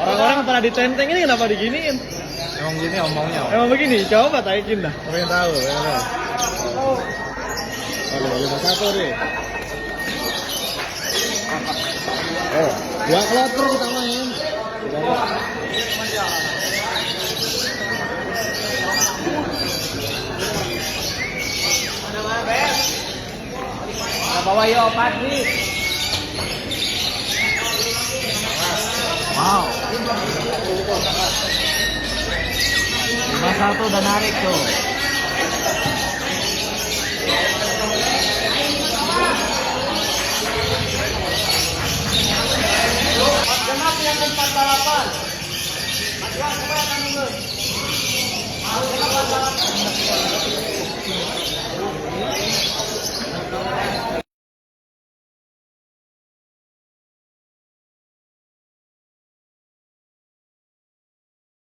Orang-orang pada ditenteng ini kenapa diginiin? Emang gini omongnya. Emang begini, coba taikin dah. Pengen tahu, ya kan? Oh, 51 deh. Oh, 2 kloter kita main. Bawa yo pagi. Wow. 51 udah narik tuh.